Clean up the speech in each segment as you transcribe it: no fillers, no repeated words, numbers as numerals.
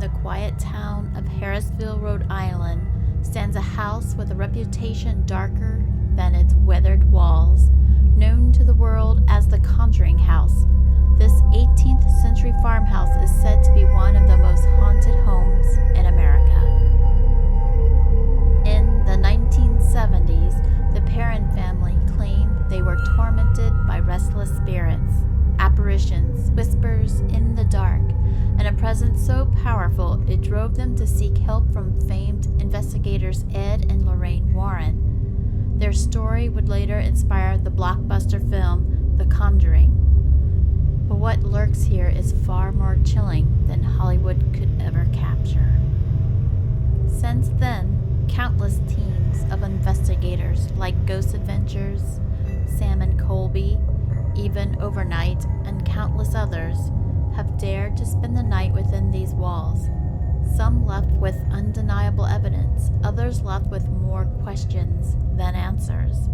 the quiet town of Harrisville, Rhode Island, stands a house with a reputation darker than its weathered walls, known to the world as the Conjuring House. This 18th century farmhouse is said to be one of the most haunted homes in America. In the 1970s, the Perron family claimed they were tormented by restless spirits, apparitions, whispers in the dark, and a presence so powerful it drove them to seek help from famed investigators Ed and Lorraine Warren. Their story would later inspire the blockbuster film The Conjuring. But what lurks here is far more chilling than Hollywood could ever capture. Since then, countless teams of investigators like Ghost Adventures, Sam and Colby, Even Overnight, and countless others have dared to spend the night within these walls. Some left with undeniable evidence, others left with more questions than answers.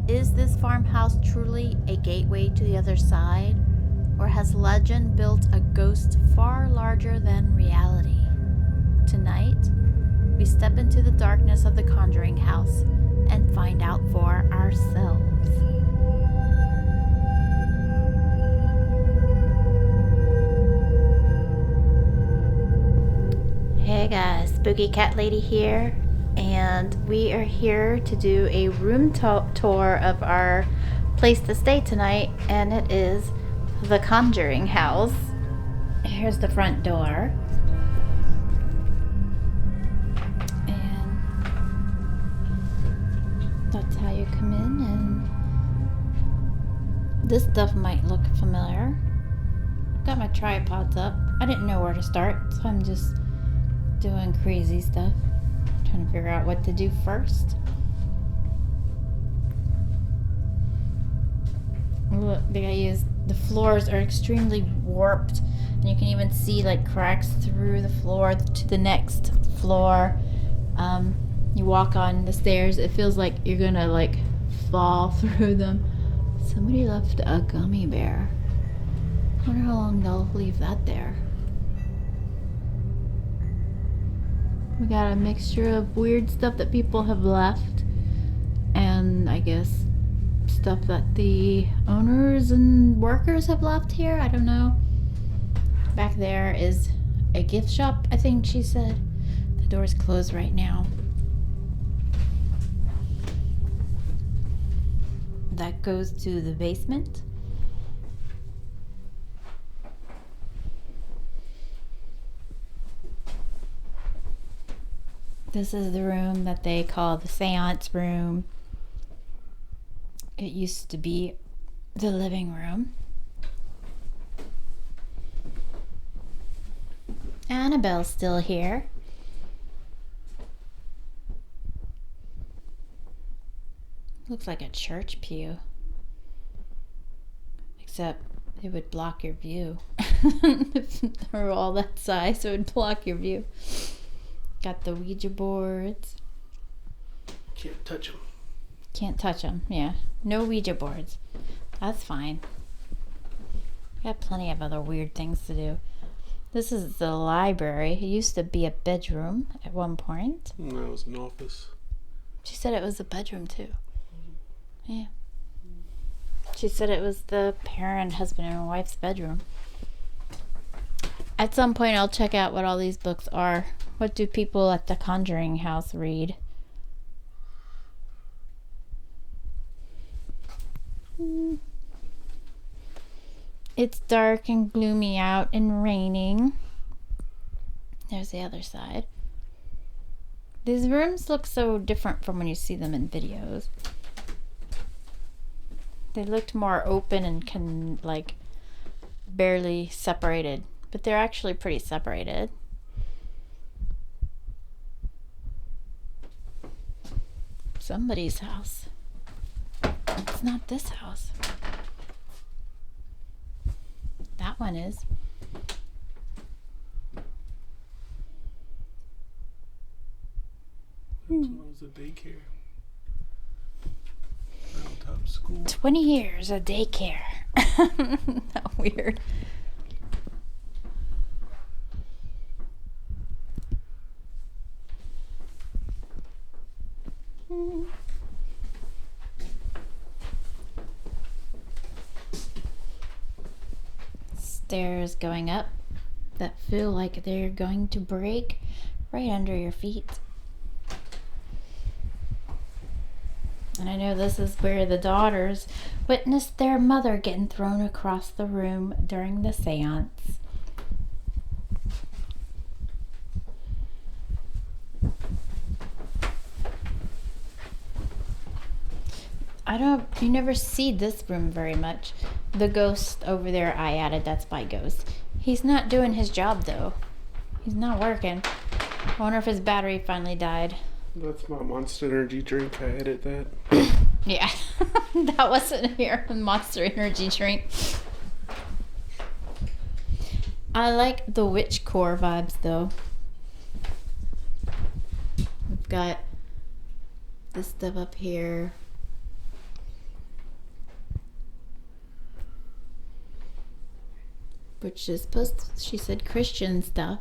Is this farmhouse truly a gateway to the other side, or has legend built a ghost far larger than reality? Tonight, we step into the darkness of the Conjuring House and find out for ourselves. Hey guys, Spooky Cat Lady here, and we are here to do a room tour of our place to stay tonight, and it is the Conjuring House. Here's the front door. And that's how you come in, and this stuff might look familiar. Got my tripods up. I didn't know where to start, so I'm just doing crazy stuff. Trying to figure out what to do first. Look, the floors are extremely warped, and you can even see like cracks through the floor to the next floor. You walk on the stairs, it feels like you're gonna like fall through them. Somebody left a gummy bear. I wonder how long they'll leave that there. We got a mixture of weird stuff that people have left, and I guess stuff that the owners and workers have left here. I don't know. Back there is a gift shop, I think she said. The door's closed right now. That goes to the basement. This is the room that they call the seance room. It used to be the living room. Annabelle's still here. Looks like a church pew. Except it would block your view. If they were all that size, it would block your view. Got the Ouija boards. Can't touch them. Can't touch them, yeah. No Ouija boards. That's fine. Got plenty of other weird things to do. This is the library. It used to be a bedroom at one point. No, it was an office. She said it was a bedroom too. Yeah. She said it was the Perron husband and wife's bedroom. At some point I'll check out what all these books are. What do people at the Conjuring House read? It's dark and gloomy out and raining. There's the other side. These rooms look so different from when you see them in videos. They looked more open and barely separated, but they're actually pretty separated. Somebody's house. It's not this house. That one is. That was a daycare. Mountaintop school. 20 years of daycare. How weird. stairs going up that feel like they're going to break right under your feet. And I know this is where the daughters witnessed their mother getting thrown across the room during the seance. You never see this room very much. The ghost over there I added, that's by Ghost. He's not doing his job though. He's not working. I wonder if his battery finally died. That's my Monster Energy drink. I edit that. Yeah, that wasn't here. Monster Energy drink. I like the witch core vibes though. We've got this stuff up here. Which is she said Christian stuff.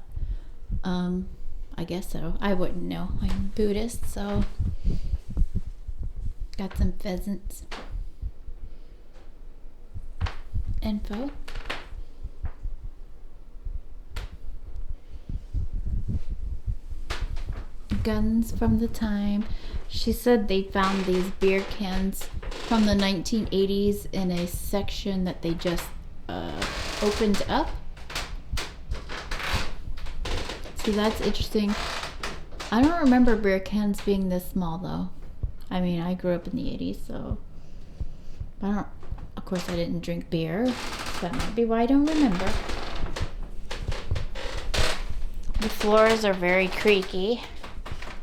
I guess so. I wouldn't know. I'm Buddhist, so got some pheasants info. Guns from the time. She said they found these beer cans from the 1980s in a section that they just opened up. See, that's interesting. I don't remember beer cans being this small though. I mean, I grew up in the 80s, so of course I didn't drink beer. So that might be why I don't remember. The floors are very creaky.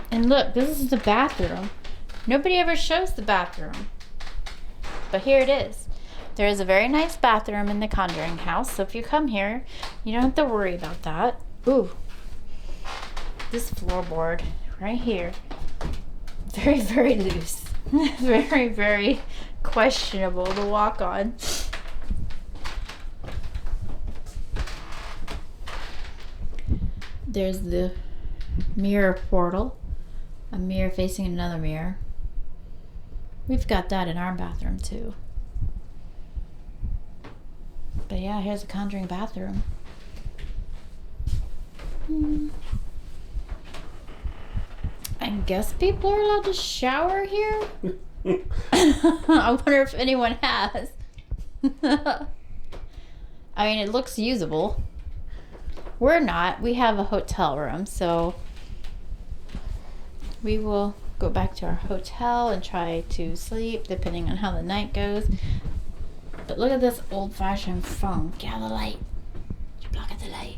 And look, this is the bathroom. Nobody ever shows the bathroom. But here it is. There is a very nice bathroom in the Conjuring house, so if you come here, you don't have to worry about that. Ooh. This floorboard right here. Very, very loose. Very, very questionable to walk on. There's the mirror portal. A mirror facing another mirror. We've got that in our bathroom too. But yeah, here's the Conjuring bathroom. I guess people are allowed to shower here? I wonder if anyone has. I mean, it looks usable. We're not. We have a hotel room, so we will go back to our hotel and try to sleep depending on how the night goes. But look at this old-fashioned phone. Get out of the light. You block out the light.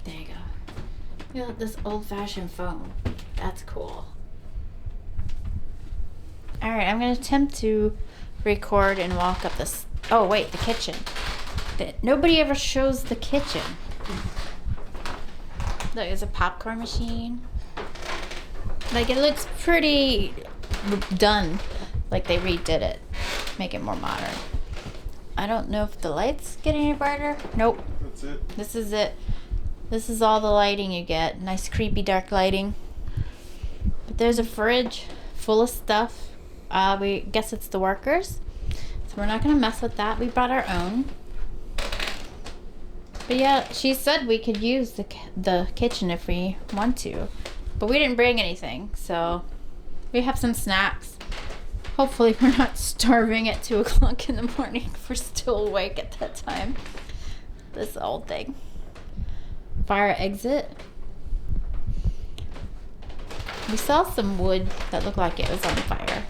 There you go. Look at this old-fashioned phone. That's cool. Alright, I'm going to attempt to record and walk up this. Oh, wait, the kitchen. Nobody ever shows the kitchen. Look, there's a popcorn machine. Like, it looks pretty done. Like they redid it. Make it more modern. I don't know if the lights get any brighter. Nope. That's it. This is it. This is all the lighting you get. Nice creepy dark lighting. But there's a fridge full of stuff. We guess it's the workers. So we're not going to mess with that. We brought our own. But yeah, she said we could use the kitchen if we want to. But we didn't bring anything. So we have some snacks. Hopefully we're not starving at 2 o'clock in the morning if we're still awake at that time. This old thing. Fire exit. We saw some wood that looked like it was on fire.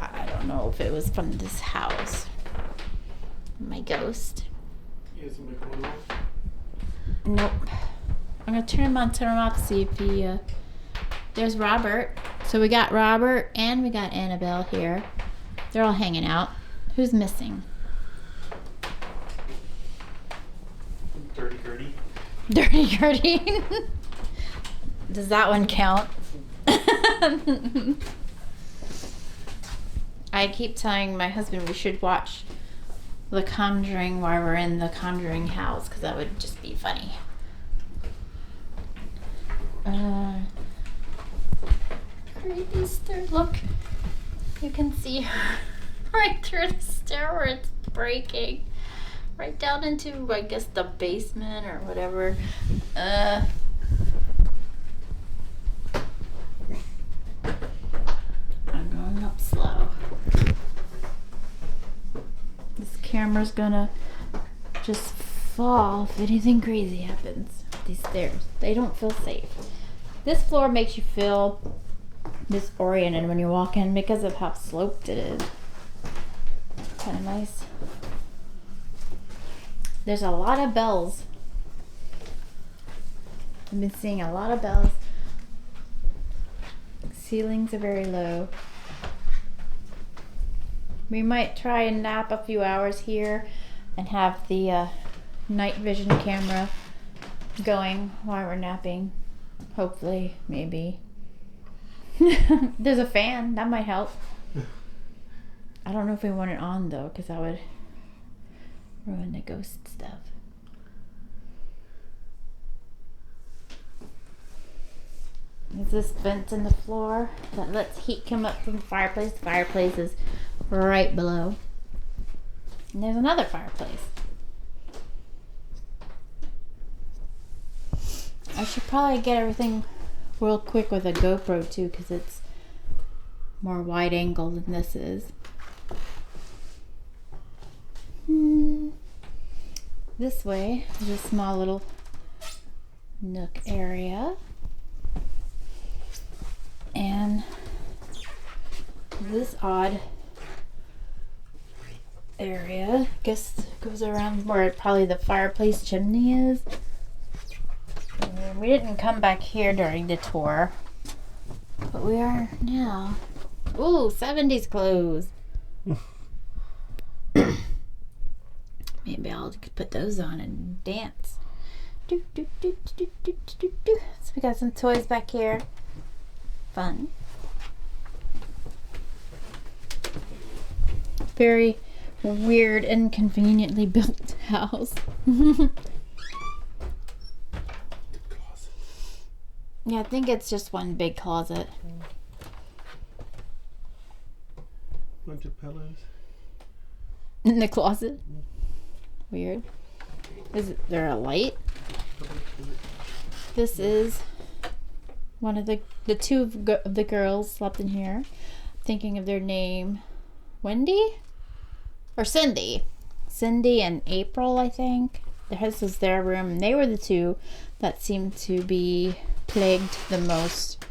I don't know if it was from this house. My ghost. He hasn't been going off. Nope. I'm going to turn him off, see if he... There's Robert. So we got Robert and we got Annabelle here. They're all hanging out. Who's missing? Dirty Gertie. Dirty Gertie. Does that one count? I keep telling my husband we should watch The Conjuring while we're in the Conjuring house because that would just be funny. Creepy stair. Look, you can see her right through the stair where it's breaking. right down into, I guess, the basement or whatever. I'm going up slow. This camera's gonna just fall if anything crazy happens. These stairs, they don't feel safe. This floor makes you feel disoriented when you walk in because of how sloped it is. Kind of nice. There's a lot of bells. I've been seeing a lot of bells. Ceilings are very low. We might try and nap a few hours here and have the night vision camera going while we're napping. Hopefully, maybe. There's a fan. That might help. I don't know if we want it on though, because that would ruin the ghost stuff. There's this vent in the floor that lets heat come up from the fireplace. The fireplace is right below. And there's another fireplace. I should probably get everything real quick with a GoPro too, because it's more wide angle than this is. This way is a small little nook area. And this odd area, I guess, goes around where probably the fireplace chimney is. And we didn't come back here during the tour, but we are now. Ooh, 70s clothes. Maybe I'll put those on and dance. Do, do, do, do, do, do, do. So we got some toys back here. Fun. Very weird and conveniently built house. Yeah, I think it's just one big closet. Bunch of pillows. In the closet? Weird. Is there a light? This is one of the two of the girls slept in here. Thinking of their name. Wendy? Or Cindy. Cindy and April, I think. This is their room. And they were the two that seemed to be plagued the most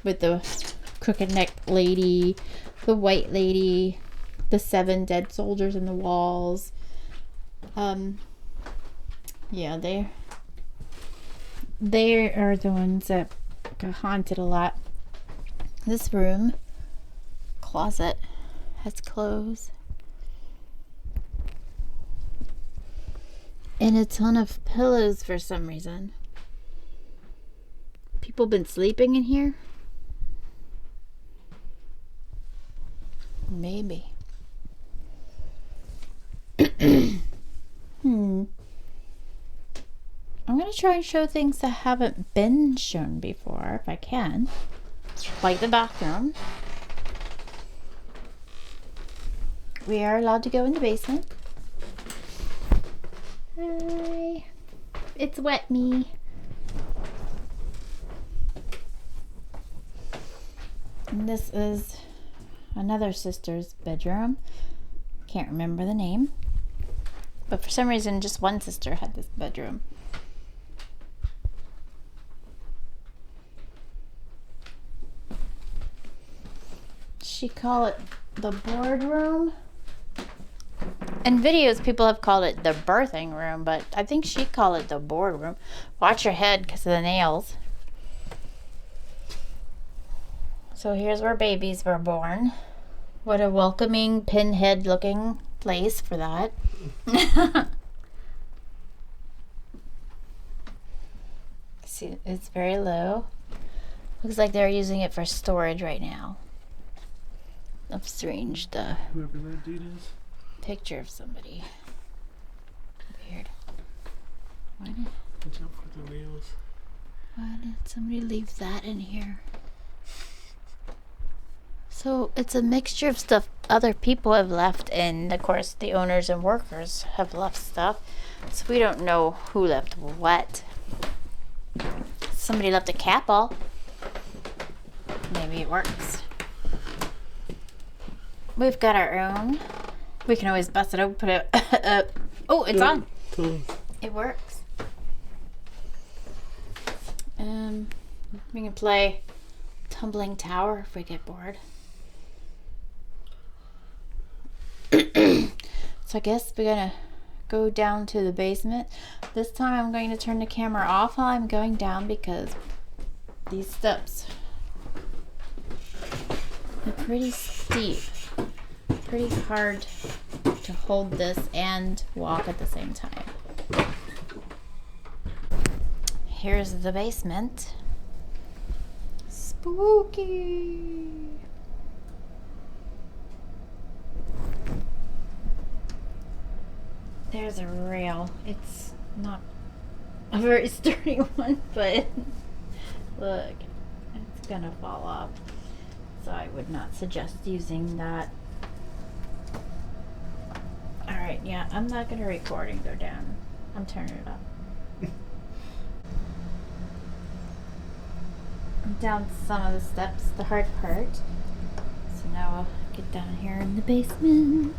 with the crooked neck lady, the white lady, the 7 dead soldiers in the walls. Yeah, they are the ones that got haunted a lot. This room closet has clothes and a ton of pillows for some reason. People been sleeping in here? Maybe. I'm gonna try and show things that haven't been shown before, if I can. Like the bathroom. We are allowed to go in the basement. Hi. It's wet me. And this is another sister's bedroom. Can't remember the name. But for some reason, just one sister had this bedroom. She call it the boardroom. In videos, people have called it the birthing room, but I think she called it the boardroom. Watch your head because of the nails. So here's where babies were born. What a welcoming pinhead looking place for that. See, it's very low. Looks like they're using it for storage right now. Of strange Whoever that dude is. Picture of somebody. Weird. Why did Watch out for the nails. somebody leave that in here? So it's a mixture of stuff other people have left, and of course the owners and workers have left stuff, so we don't know who left what. Somebody left a cat ball. Maybe it works. We've got our own. We can always bust it open, put it oh, it's on. It works. We can play Tumbling Tower if we get bored. So I guess we're gonna go down to the basement. This time I'm going to turn the camera off while I'm going down because these steps are pretty steep. Pretty hard to hold this and walk at the same time. Here's the basement. Spooky. There's a rail. It's not a very sturdy one, but look, it's gonna fall off. So I would not suggest using that. Alright, yeah, I'm not gonna record and go down. I'm turning it up. I'm down some of the steps, the hard part. So now I'll get down here in the basement.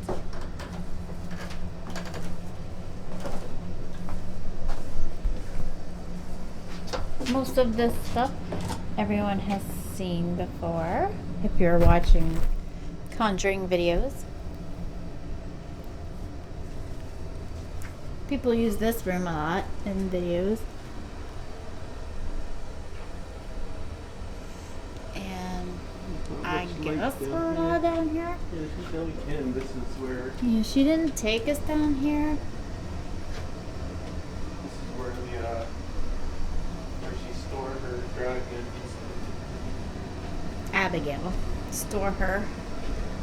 Most of this stuff everyone has seen before if you're watching Conjuring videos. People use this room a lot in videos. And I guess we're not down here. Yeah, if you know we can, this is where Yeah, she didn't take us down here. where she stored her dry goods. Abigail store her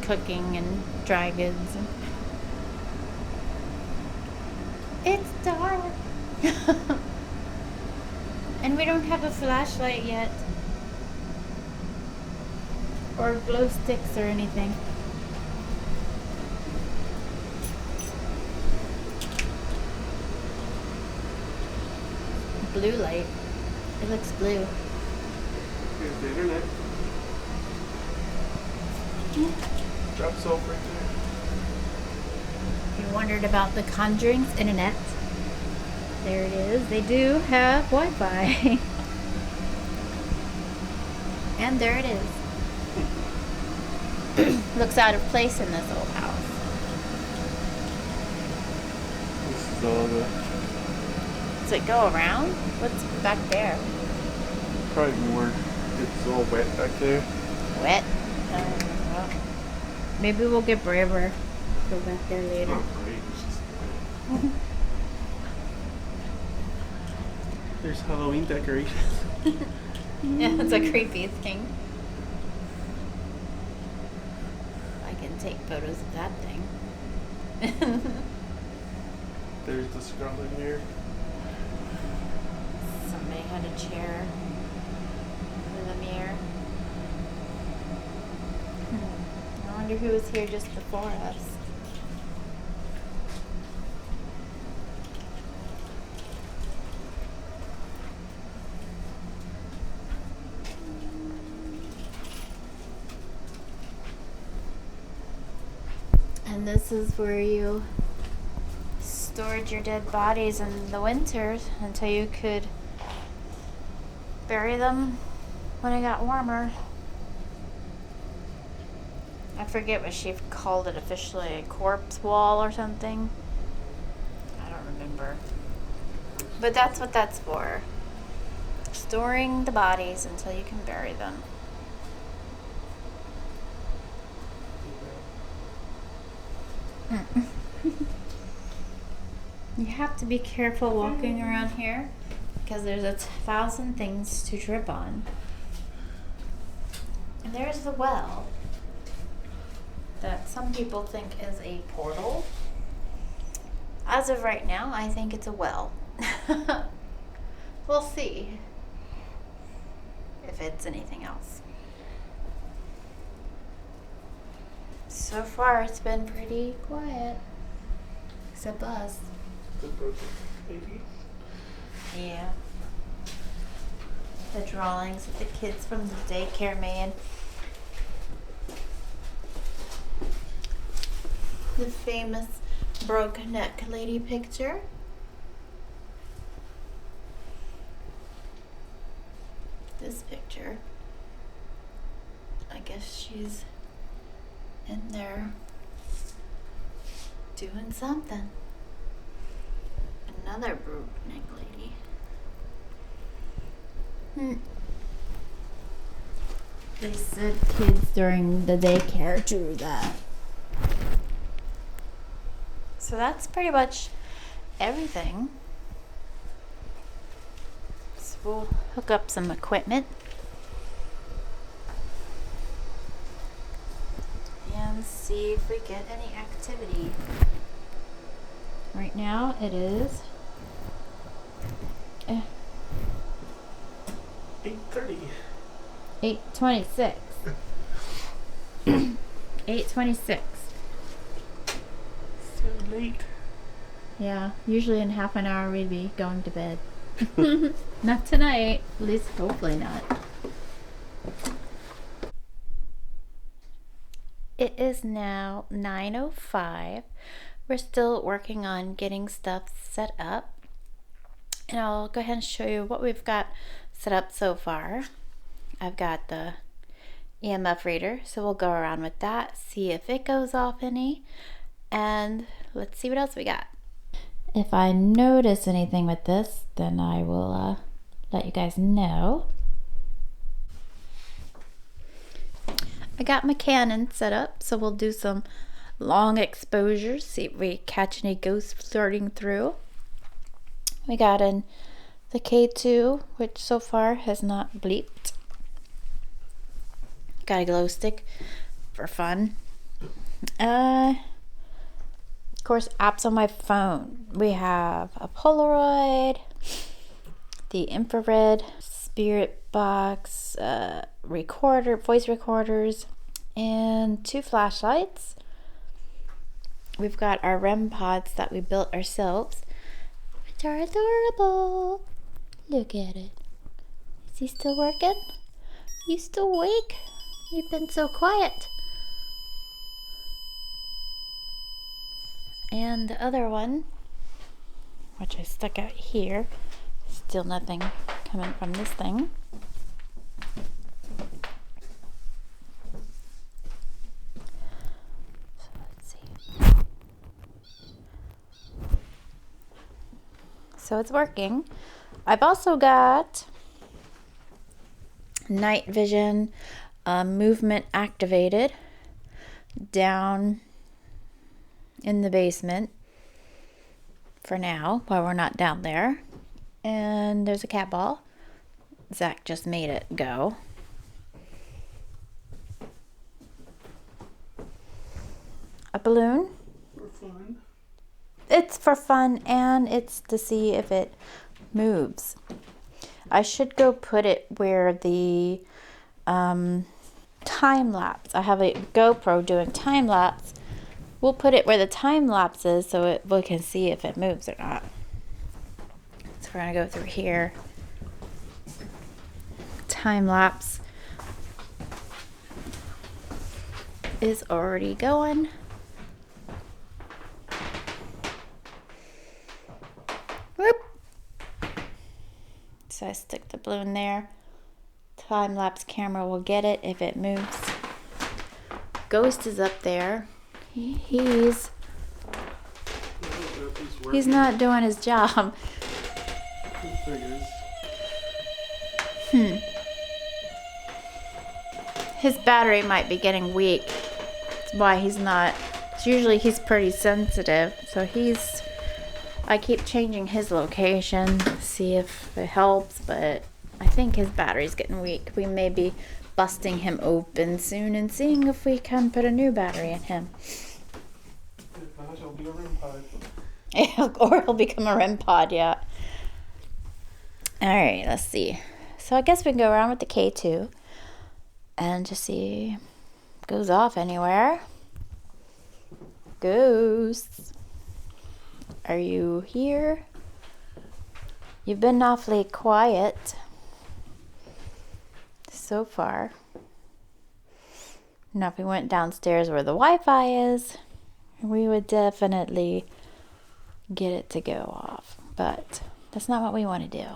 cooking and dry goods. It's dark. And we don't have a flashlight yet. Or glow sticks or anything. Blue light. It looks blue. Here's the internet. Drops off right there. You wondered about the Conjuring's internet. There it is. They do have Wi-Fi. And there it is. Looks out of place in this old house. This is all the Does it go around? What's back there? probably more. It's all wet back there. Wet? Well, maybe we'll get braver. Go back there later. Not great. It's just wet. There's Halloween decorations. Yeah, it's a creepy thing. I can take photos of that thing. There's the Scarlet Mirror. Somebody had a chair with a mirror. I wonder who was here just before us. And this is where you stored your dead bodies in the winters until you could bury them when it got warmer. I forget what she called it officially, a corpse wall or something. I don't remember. But that's what that's for. Storing the bodies until you can bury them. You have to be careful walking around here because there's 1,000 things to trip on. And there's the well that some people think is a portal. As of right now, I think it's a well. We'll see if it's anything else. So far, it's been pretty quiet. Except us. The broken baby. Yeah. The drawings that the kids from the daycare made. The famous broken neck lady picture. This picture. I guess she's in there doing something. Another broken neck lady. They said kids during the daycare drew that. So that's pretty much everything. So we'll hook up some equipment and see if we get any activity. Right now it is 8:30. 8:26. 8:26. So late. Yeah, usually in half an hour we'd be going to bed. Not tonight, at least hopefully not. It is now 9:05. We're still working on getting stuff set up. And I'll go ahead and show you what we've got set up so far. I've got the EMF reader, so we'll go around with that, see if it goes off any, and let's see what else we got. If I notice anything with this, then I will let you guys know. I got my Canon set up, so we'll do some long exposures, see if we catch any ghosts flirting through. We got in the K2, which so far has not bleeped. Got a glow stick for fun. Of course, apps on my phone. We have a Polaroid, the infrared, spirit box, recorder, voice recorders, and 2 flashlights. We've got our REM pods that we built ourselves, which are adorable. Look at it. Is he still working? You still awake? You've been so quiet. And the other one, which I stuck out here, still nothing coming from this thing. So let's see. So it's working. I've also got night vision, movement activated down in the basement for now while we're not down there. And there's a cat ball. Zach just made it go. A balloon. For fun. It's for fun, and it's to see if it moves. I should go put it where the time lapse. I have a GoPro doing time lapse. We'll put it where the time lapse is so we can see if it moves or not. So we're gonna go through here. Time lapse is already going. Whoop. So I stick the balloon there. Time lapse camera will get it if it moves. Ghost is up there. He's not doing his job. His battery might be getting weak. That's why he's not. Usually he's pretty sensitive, so I keep changing his location, see if it helps, but I think his battery's getting weak. We may be busting him open soon and seeing if we can put a new battery in him. If not, he'll be a REM pod. Or he'll become a REM pod, yeah. Alright, let's see. So I guess we can go around with the K2 and just see if it goes off anywhere. Ghosts. Are you here? You've been awfully quiet so far. Now, if we went downstairs where the Wi-Fi is, we would definitely get it to go off. But that's not what we want to do.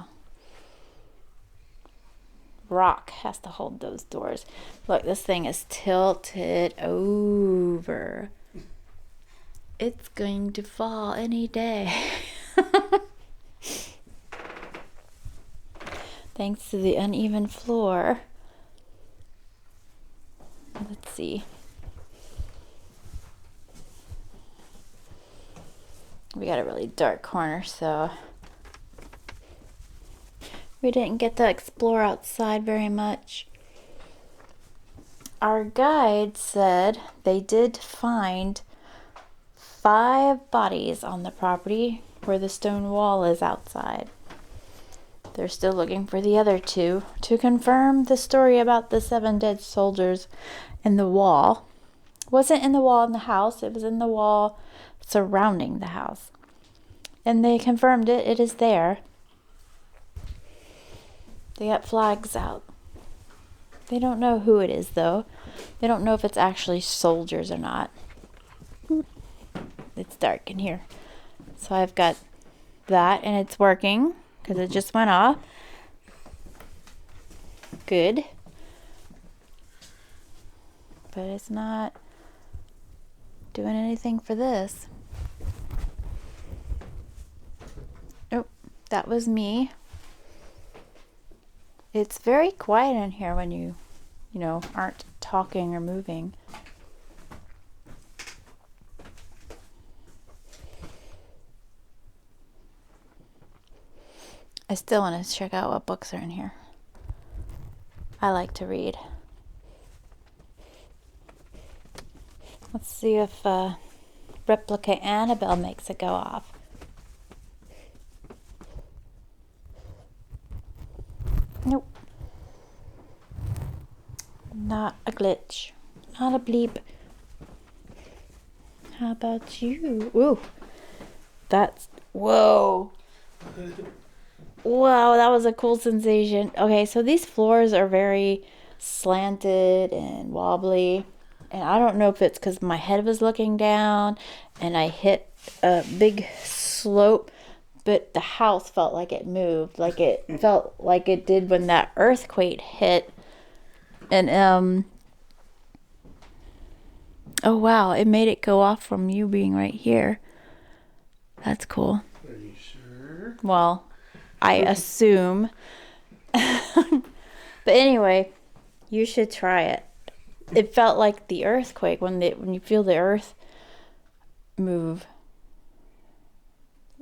Rock has to hold those doors. Look, this thing is tilted over. It's going to fall any day. Thanks to the uneven floor. Let's see. We got a really dark corner, so we didn't get to explore outside very much. Our guide said they did find 5 bodies on the property where the stone wall is outside. They're still looking for the other 2 to confirm the story about the 7 dead soldiers in the wall. It wasn't in the wall in the house, it was in the wall surrounding the house. And they confirmed it, it is there. They got flags out. They don't know who it is though. They don't know if it's actually soldiers or not. It's dark in here. So I've got that and it's working because it just went off. Good. But it's not doing anything for this. Oh, that was me. It's very quiet in here when you aren't talking or moving. I still want to check out what books are in here. I like to read. Let's see if Replica Annabelle makes it go off. Nope. Not a glitch. Not a bleep. How about you? Ooh. Whoa. Wow, that was a cool sensation. Okay, so these floors are very slanted and wobbly. And I don't know if it's because my head was looking down and I hit a big slope, but the house felt like it moved. Like it felt like it did when that earthquake hit. And, oh wow, it made it go off from you being right here. That's cool. Are you sure? Well, I assume. But anyway, you should try it. It felt like the earthquake when you feel the earth move.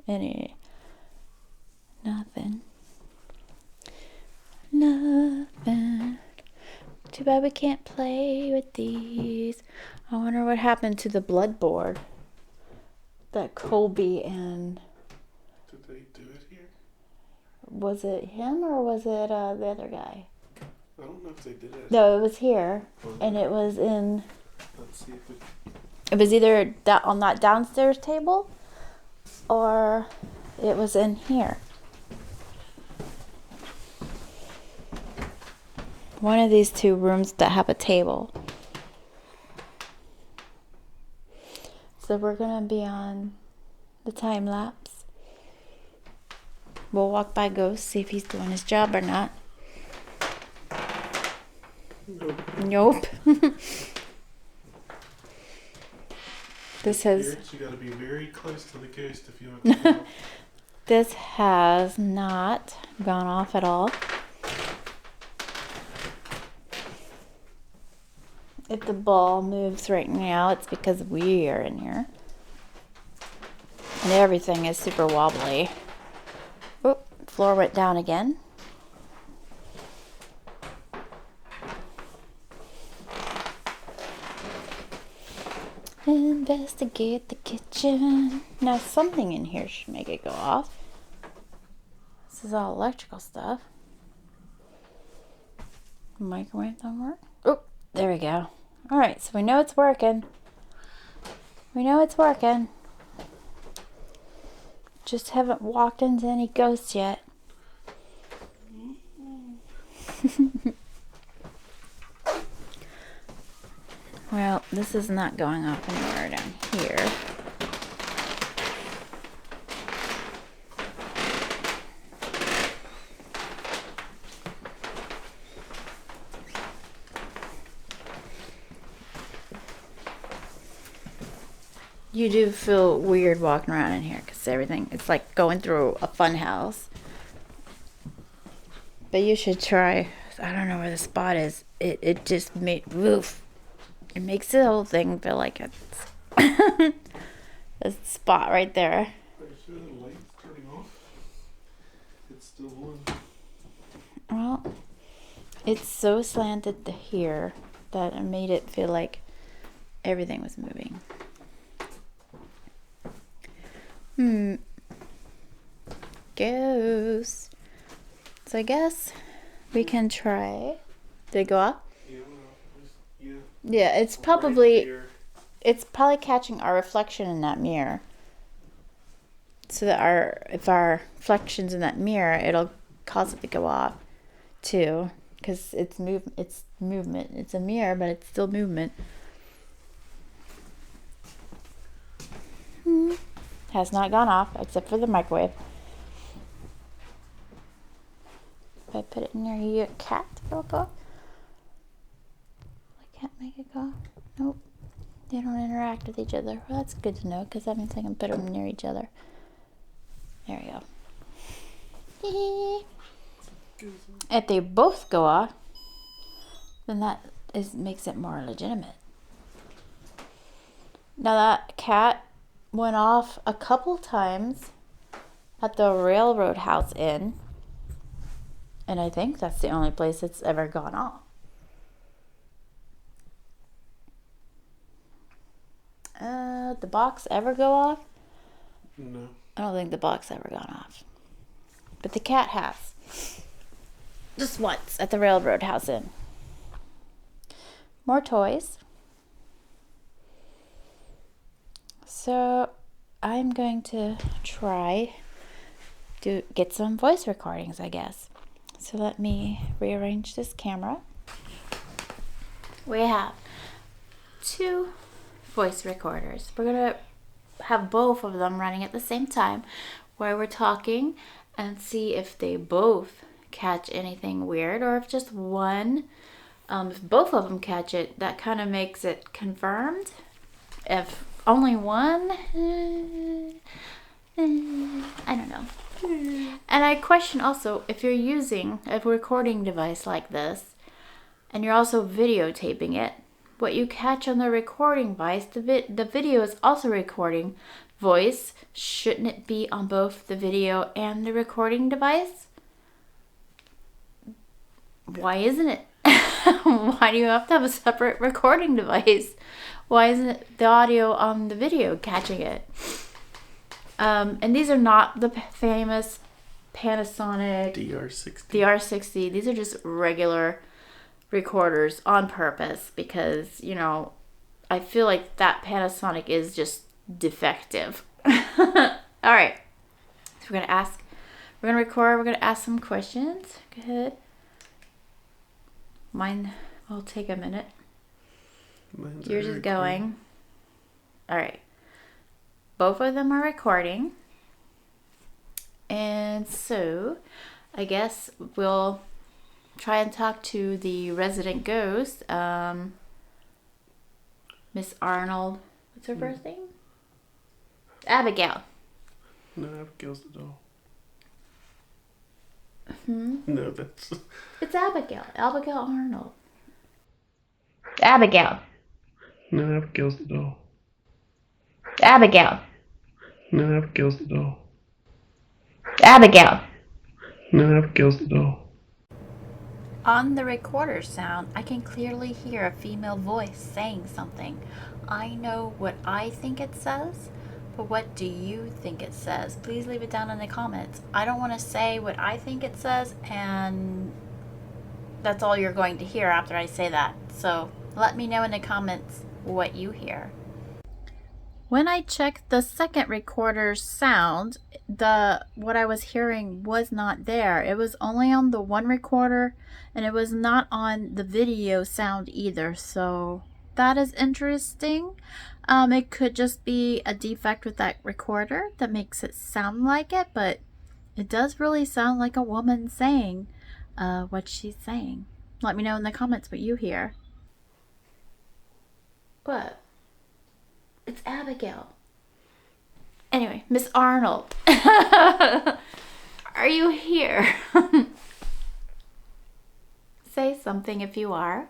Nothing. Too bad we can't play with these. I wonder what happened to the blood board that Colby and... Did they do it here? Was it him or was it the other guy? I don't know if they did it. No, it was here, and it was in... Let's see if It was either on that downstairs table, or it was in here. One of these 2 rooms that have a table. So we're gonna be on the time lapse. We'll walk by Ghost, see if he's doing his job or not. Nope. This has... You gotta be very close to the ghost if you want to help. This has not gone off at all. If the ball moves right now, it's because we are in here. And everything is super wobbly. Oop, floor went down again. Investigate the kitchen. Now something in here should make it go off. This is all electrical stuff. Microwave don't work. Oh, there we go. Alright, so we know it's working. We know it's working. Just haven't walked into any ghosts yet. Well, this is not going off anywhere down here. You do feel weird walking around in here because everything, it's like going through a fun house. But you should try, I don't know where the spot is. It just made, woof. It makes the whole thing feel like it's a spot right there. Are you sure the light's turning off? It's still on. Well, it's so slanted to here that it made it feel like everything was moving. Ghosts. So I guess we can try. Did it go off? Yeah, it's probably catching our reflection in that mirror. So that if our reflection's in that mirror, it'll cause it to go off too, because it's movement. It's a mirror, but it's still movement. Has not gone off except for the microwave. If I put it near your cat, it'll go off. I can't make it go off. Nope. They don't interact with each other. Well, that's good to know because that means I can put them near each other. There we go. If they both go off, then that makes it more legitimate. Now that cat went off a couple times at the Railroad House Inn, and I think that's the only place it's ever gone off. The box ever go off? No. I don't think the box ever gone off. But the cat has. Just once at the Railroad House Inn. More toys. So I'm going to try to get some voice recordings, I guess. So let me rearrange this camera. We have 2 voice recorders. We're going to have both of them running at the same time where we're talking and see if they both catch anything weird or if just one. If both of them catch it, that kind of makes it confirmed. If only one, I don't know. And I question also, if you're using a recording device like this and you're also videotaping it, what you catch on the recording device, the video is also recording voice. Shouldn't it be on both the video and the recording device? Why isn't it? Why do you have to have a separate recording device? Why isn't it the audio on the video catching it? And these are not the famous Panasonic DR60. These are just regular recorders on purpose because, you know, I feel like that Panasonic is just defective. All right. So we're going to record, we're going to ask some questions. Go ahead. Mine will take a minute. Yours is going. All right. Both of them are recording. And so I guess we'll try and talk to the resident ghost, Miss Arnold. What's her first name? Abigail. No, Abigail's the doll. No, that's... It's Abigail. Abigail Arnold. Abigail. No, Abigail's the doll. Abigail. No, Abigail's the doll. Abigail. No, Abigail's the doll. On the recorder sound, I can clearly hear a female voice saying something. I know what I think it says, but what do you think it says? Please leave it down in the comments. I don't want to say what I think it says, and that's all you're going to hear after I say that. So let me know in the comments what you hear. When I checked the second recorder's sound, what I was hearing was not there. It was only on the one recorder, and it was not on the video sound either. So that is interesting. It could just be a defect with that recorder that makes it sound like it, but it does really sound like a woman saying what she's saying. Let me know in the comments what you hear. What? It's Abigail. Anyway, Miss Arnold. Are you here? Say something if you are.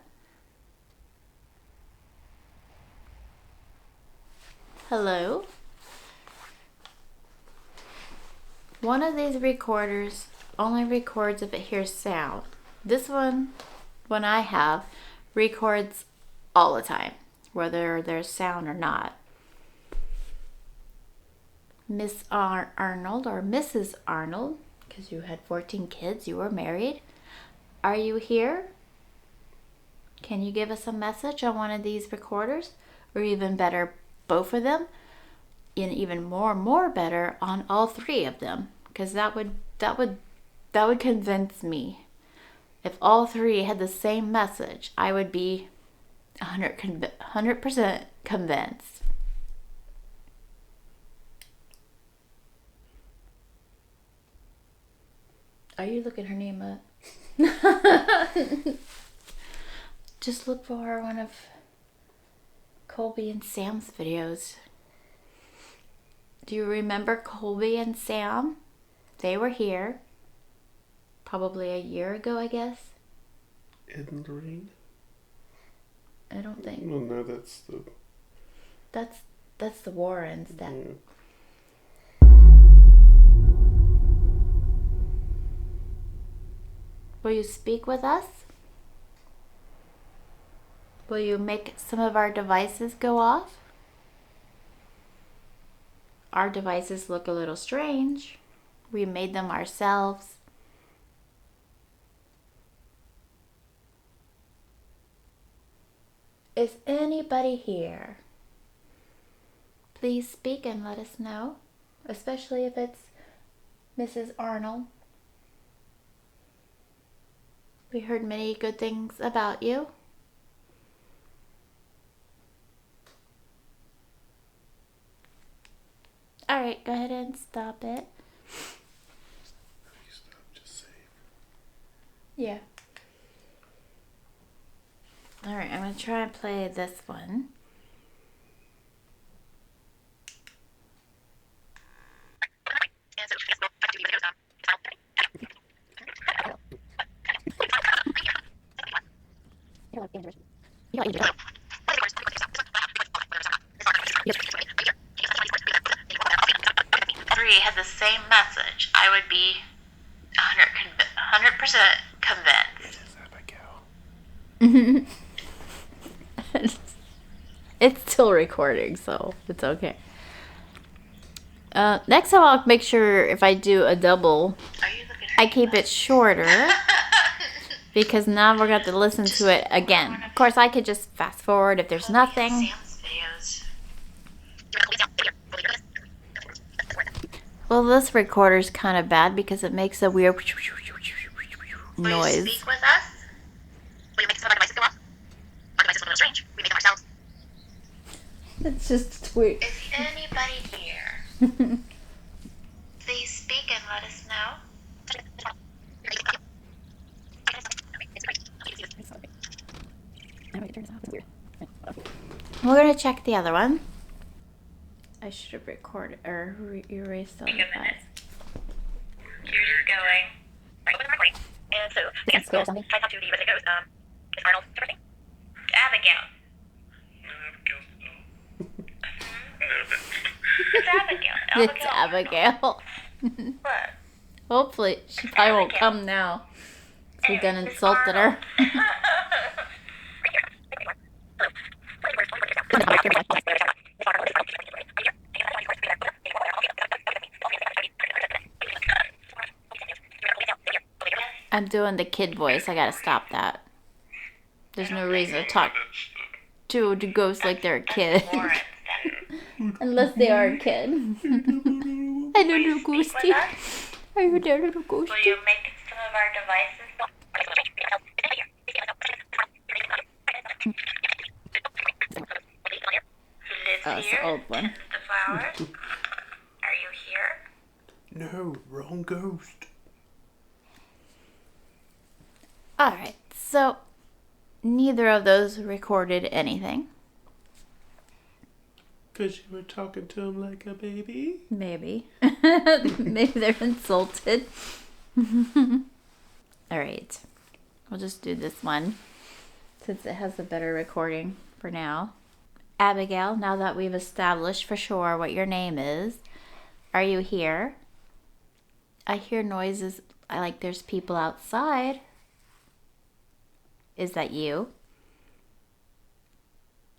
Hello? One of these recorders only records if it hears sound. This one I have, records all the time, whether there's sound or not. Miss Arnold or Mrs. Arnold, because you had 14 kids, you were married. Are you here? Can you give us a message on one of these recorders? Or even better, both of them? And even more better on all three of them. Because that would convince me. If all three had the same message, I would be 100% convinced. Are you looking her name up? Just look for one of Colby and Sam's videos. Do you remember Colby and Sam? They were here. Probably a year ago, I guess. Ed and Lorraine? I don't think. Well, no, that's the... That's the Warrens. That. Yeah. Will you speak with us? Will you make some of our devices go off? Our devices look a little strange. We made them ourselves. Is anybody here? Please speak and let us know, especially if it's Mrs. Arnold. We heard many good things about you. Alright, go ahead and stop it. Stop, just say. Yeah. Alright, I'm going to try and play this one. Three had the same message. I would be 100% convinced. It is Abigail. It's still recording, so it's okay. Next time I'll make sure if I do a double, I keep it shorter. Because now we're going to listen to it again. Of course, I could just fast forward if there's nothing. Well, this recorder's kind of bad because it makes a weird noise. Will you speak with us? Will you make some of our devices go off? Our devices look a little strange. We make them ourselves. It's just weird. Is anybody here? Please speak and let us know. We're going to check the other one. I should have recorded or erased all the Take a minute. You're just going. Right, open the recording. And so, again, try to talk to the resident goes. Is Arnold everything? Abigail. It's Abigail. It's Abigail. What? Hopefully, she probably won't come now. We done insulted her. I'm doing the kid voice. I gotta stop that. There's no reason to talk to ghosts like they're a kid. Unless they are a kid. I don't know, Ghosty. Are you there, little Will Ghosty? you make some of our devices? Who lives Oh, it's here? the old one. Tends the flowers. Are you here? No, wrong ghost. Alright, so neither of those recorded anything. Because you were talking to him like a baby? Maybe. Maybe they're insulted. Alright, we'll just do this one since it has a better recording for now. Abigail, now that we've established for sure what your name is, are you here? I hear noises like there's people outside. Is that you?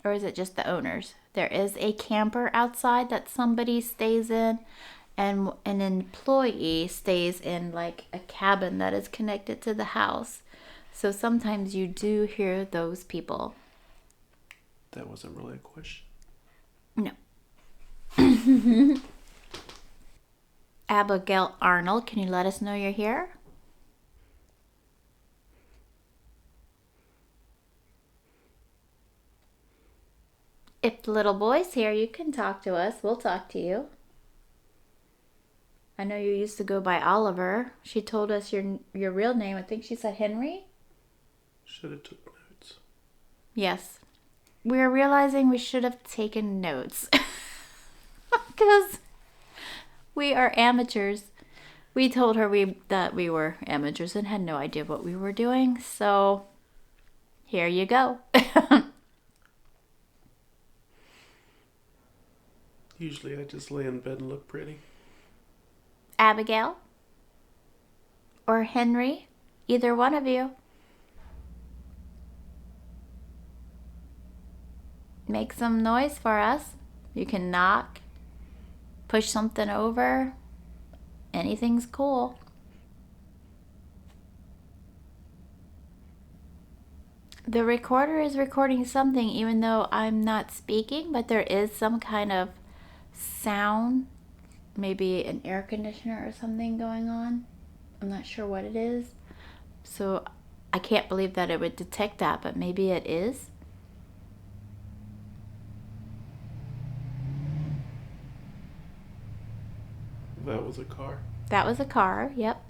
Or is it just the owners? There is a camper outside that somebody stays in, and an employee stays in like a cabin that is connected to the house. So sometimes you do hear those people. That wasn't really a question. No. Abigail Arnold, can you let us know you're here? If the little boy's here, you can talk to us. We'll talk to you. I know you used to go by Oliver. She told us your real name. I think she said Henry. Should have took notes. Yes. We're realizing we should have taken notes. Because we are amateurs. We told her that we were amateurs and had no idea what we were doing. So, here you go. Usually I just lay in bed and look pretty. Abigail? Or Henry? Either one of you. Make some noise for us. You can knock, push something over. Anything's cool. The recorder is recording something even though I'm not speaking, but there is some kind of sound, maybe an air conditioner or something going on. I'm not sure what it is. So I can't believe that it would detect that, but maybe it is. That was a car. That was a car, yep.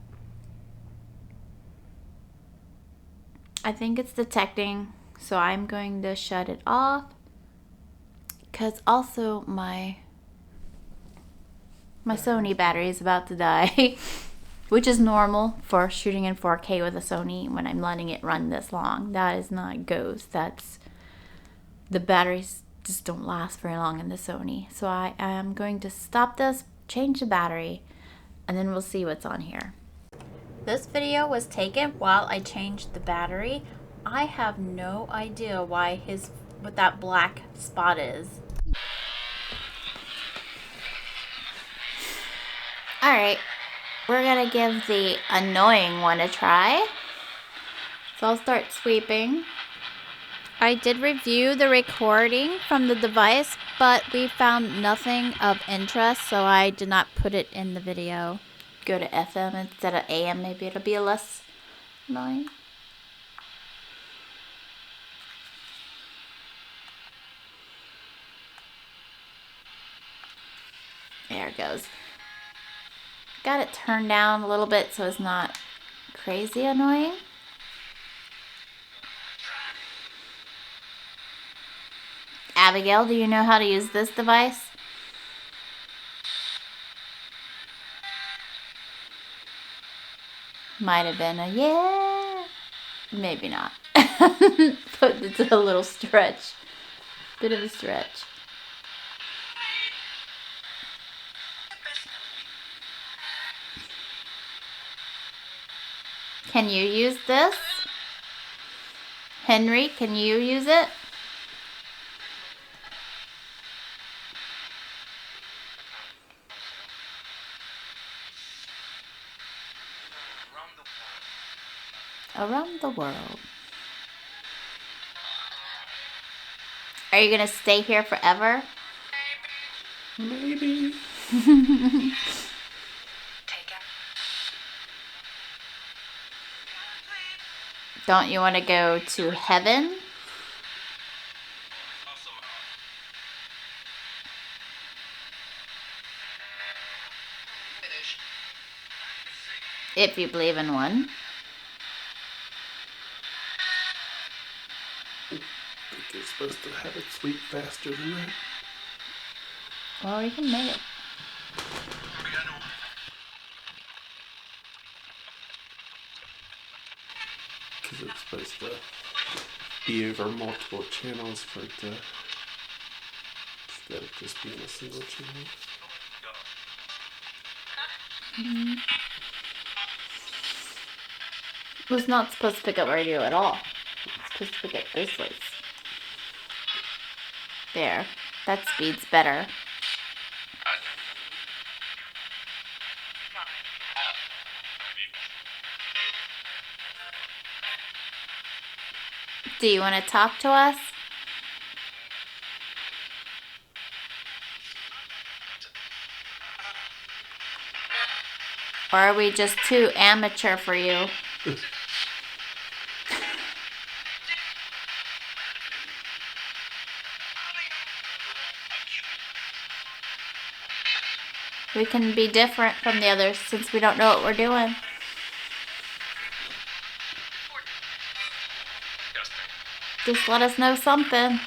I think it's detecting, so I'm going to shut it off. Because also my Sony battery is about to die, which is normal for shooting in 4K with a Sony when I'm letting it run this long. That is not ghost. That's the batteries just don't last very long in the Sony. So I am going to stop this, change the battery, and then we'll see what's on here. This video was taken while I changed the battery. I have no idea why what that black spot is. Alright, we're gonna give the annoying one a try. So I'll start sweeping. I did review the recording from the device, but we found nothing of interest, so I did not put it in the video. Go to FM instead of AM, maybe it'll be less annoying. There it goes. Got it turned down a little bit so it's not crazy annoying. Abigail, do you know how to use this device? Might have been a yeah. Maybe not. But it's a little stretch. Bit of a stretch. Can you use this? Henry, can you use it? Around the world. Are you gonna stay here forever? Maybe. Don't you want to go to heaven? If you believe in one. I think it's supposed to have it sweep faster than that. Well, we can make it. Because it's supposed to be over multiple channels for it to, instead of just being a single channel. It was not supposed to pick up radio at all. It's supposed to pick up bracelets. There. That speed's better. Do you want to talk to us? Or are we just too amateur for you? We can be different from the others since we don't know what we're doing. Just let us know something.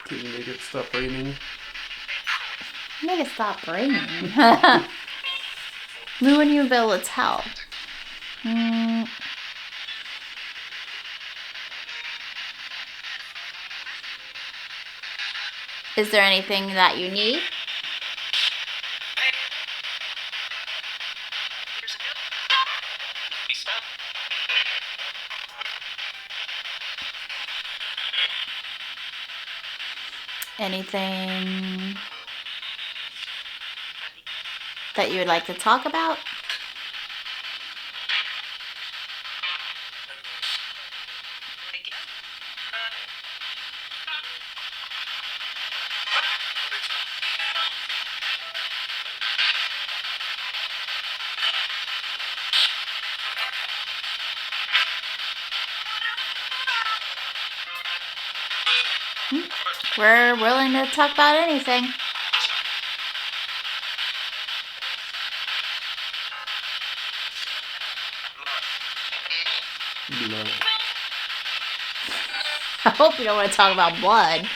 Can you make it stop raining? Make it stop raining. We wouldn't even be able to tell. Is there anything that you need? Anything that you would like to talk about? We're willing to talk about anything. No. I hope you don't want to talk about blood.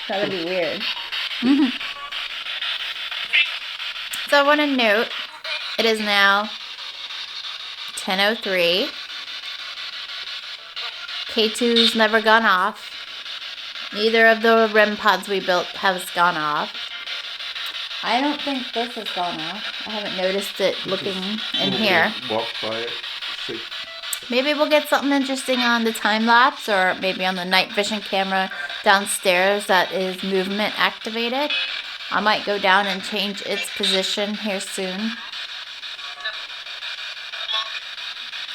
That would be weird. So I want to note, it is now 10:03. K2's never gone off. Neither of the REM pods we built has gone off. I don't think this has gone off. I haven't noticed it looking in here. Walk by it. See. Maybe we'll get something interesting on the time lapse or maybe on the night vision camera downstairs that is movement activated. I might go down and change its position here soon.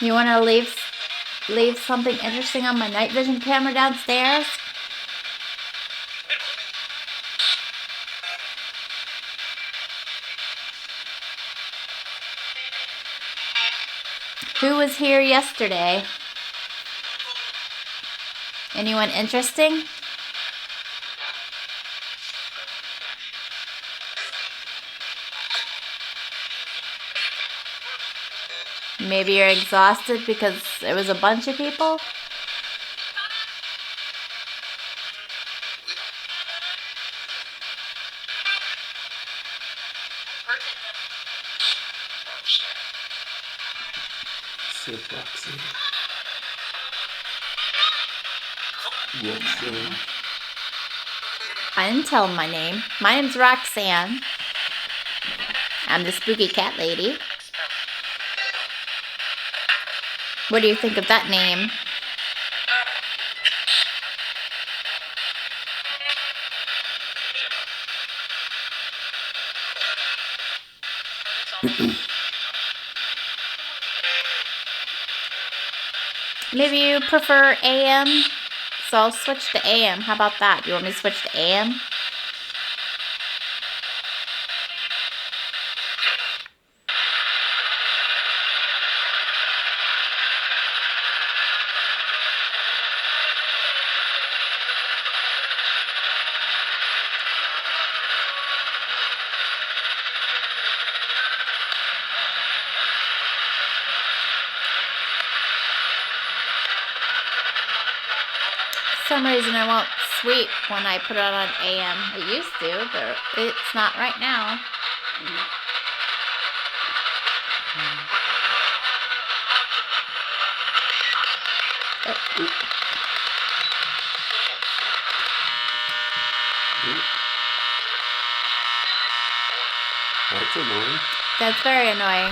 You want to leave something interesting on my night vision camera downstairs? Who was here yesterday? Anyone interesting? Maybe you're exhausted because it was a bunch of people? Said Roxy. Roxanne. I didn't tell him my name. My name's Roxanne. I'm the spooky cat lady. What do you think of that name? Maybe you prefer AM? So I'll switch to AM. How about that? You want me to switch to AM? For some reason I won't sweep when I put it on AM. It used to, but it's not right now. That's annoying. That's very annoying.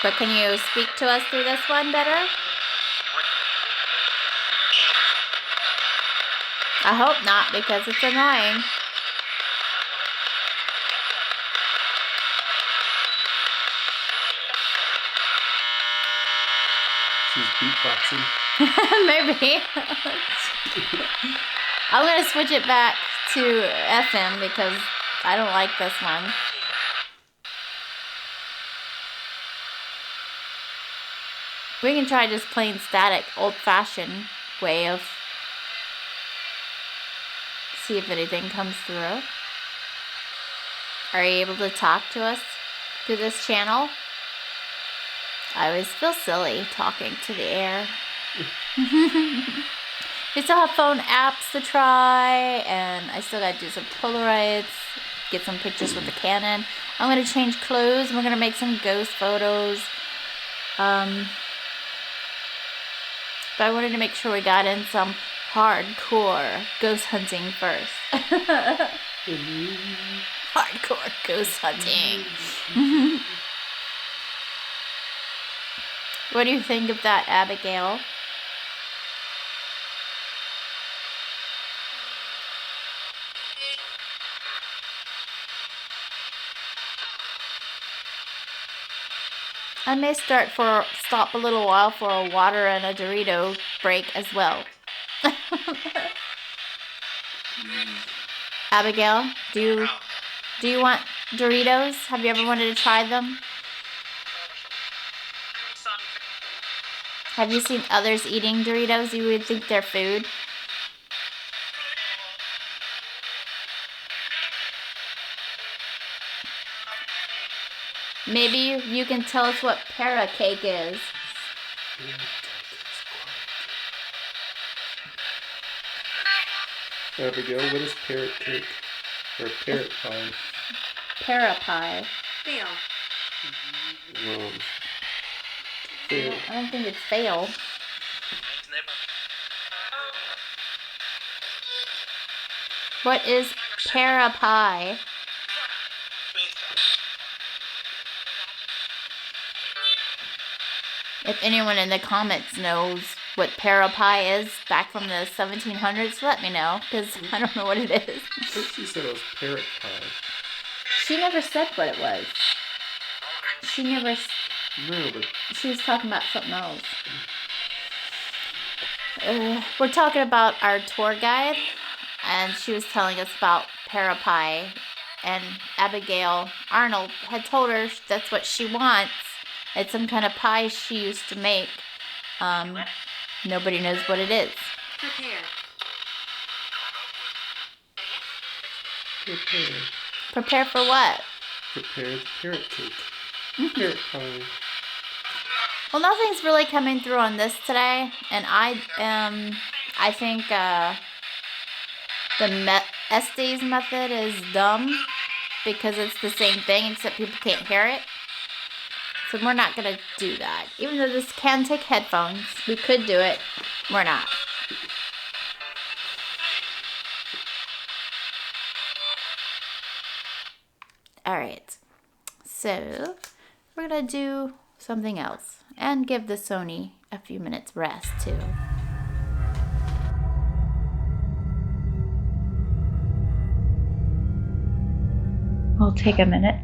But can you speak to us through this one better? I hope not, because it's annoying. She's beatboxing. Maybe. I'm going to switch it back to FM because I don't like this one. We can try just plain static, old-fashioned way of see if anything comes through. Are you able to talk to us through this channel? I always feel silly talking to the air. We still have phone apps to try, and I still gotta do some Polaroids, get some pictures with the Canon. I'm gonna change clothes, and we're gonna make some ghost photos. But I wanted to make sure we got in some hardcore ghost hunting first. Hardcore ghost hunting. What do you think of that, Abigail? I may stop a little while for a water and a Dorito break as well. Abigail, do you want Doritos? Have you ever wanted to try them? Have you seen others eating Doritos? You would think they're food. Maybe you can tell us what para cake is. Abigail, what is parrot cake? Or parrot pie? Para pie. Fail. Fail. I don't think it's fail. What is para pie? If anyone in the comments knows what para pie is back from the 1700s, let me know, because I don't know what it is. I think she said it was parrot pie. She never said what it was. She never... No, but... She was talking about something else. We're talking about our tour guide, and she was telling us about para pie, and Abigail Arnold had told her that's what she wants. It's some kind of pie she used to make. Nobody knows what it is. Prepare for what? Prepare the parrot cake. Parrot pie. Well, nothing's really coming through on this today, and I think the Estes method is dumb because it's the same thing except people can't hear it. So we're not gonna do that. Even though this can take headphones, we could do it. We're not. All right. So we're gonna do something else and give the Sony a few minutes rest too. We'll take a minute.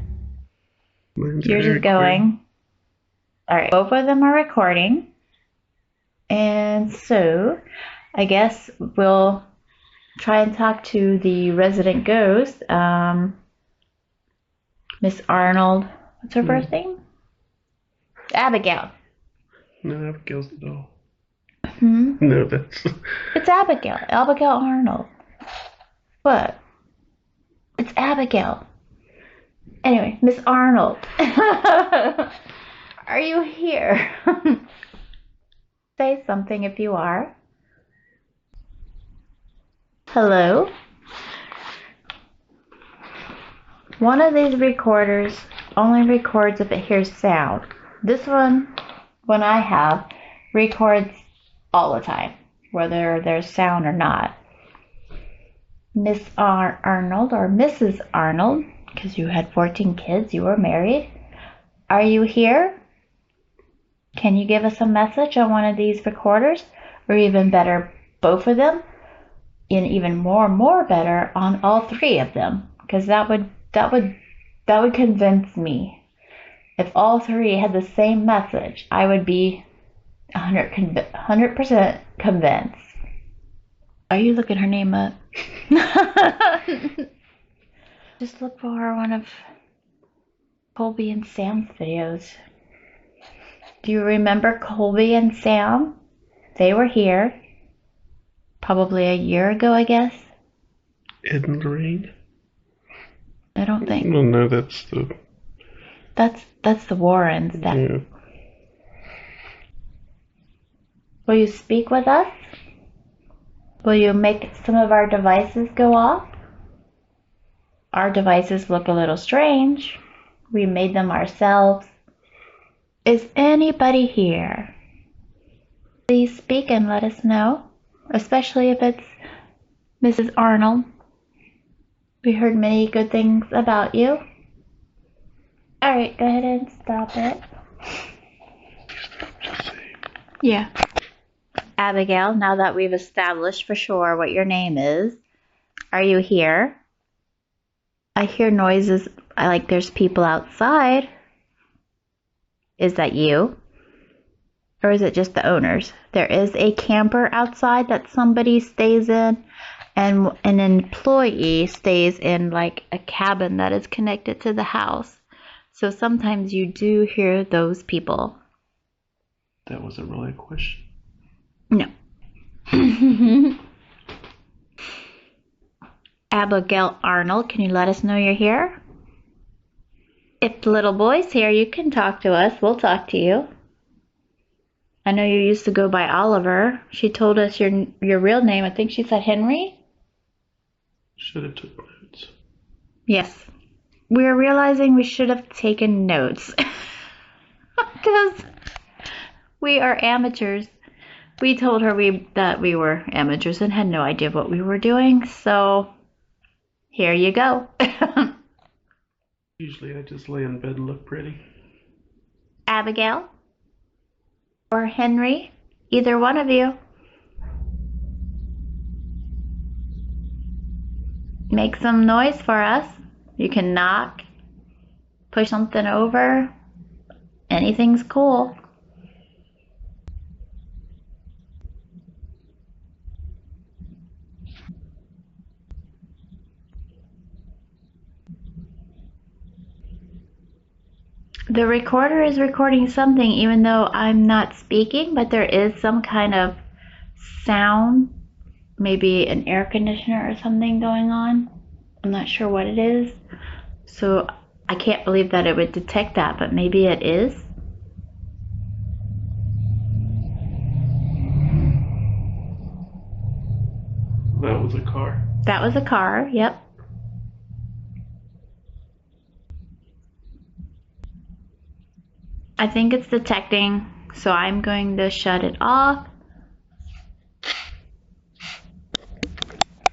Yours is going. All right, both of them are recording. And so I guess we'll try and talk to the resident ghost, Miss Arnold. What's her first name? Abigail. No, Abigail's the doll. Hmm? No, that's... It's Abigail. Abigail Arnold. What? It's Abigail. Anyway, Miss Arnold. Are you here? Say something if you are. Hello? One of these recorders only records if it hears sound. This one I have, records all the time, whether there's sound or not. Miss Arnold, or Mrs. Arnold, because you had 14 kids, you were married. Are you here? Can you give us a message on one of these recorders? Or even better, both of them? And even more better on all three of them. Because that would convince me. If all three had the same message, I would be 100% convinced. Are you looking her name up? Just look for one of Colby and Sam's videos. Do you remember Colby and Sam? They were here. Probably a year ago, I guess. Ed and Lorraine? I don't think. Well, no, that's the... That's the Warrens. Yeah. Will you speak with us? Will you make some of our devices go off? Our devices look a little strange. We made them ourselves. Is anybody here? Please speak and let us know, especially if it's Mrs. Arnold. We heard many good things about you. Alright, go ahead and stop it. Yeah. Abigail, now that we've established for sure what your name is, are you here? I hear noises, like there's people outside. Is that you? Or is it just the owners? There is a camper outside that somebody stays in, and an employee stays in like a cabin that is connected to the house. So sometimes you do hear those people. That wasn't really a question. No. Abigail Arnold, can you let us know you're here? If the little boy's here, you can talk to us. We'll talk to you. I know you used to go by Oliver. She told us your real name. I think she said Henry? Should have took notes. Yes. We're realizing we should have taken notes. Because we are amateurs. We told her that we were amateurs and had no idea what we were doing. So, here you go. Usually I just lay in bed and look pretty. Abigail? Or Henry? Either one of you. Make some noise for us. You can knock, push something over. Anything's cool. The recorder is recording something even though I'm not speaking, but there is some kind of sound, maybe an air conditioner or something going on. I'm not sure what it is. So I can't believe that it would detect that, but maybe it is. That was a car. That was a car, yep. I think it's detecting, so I'm going to shut it off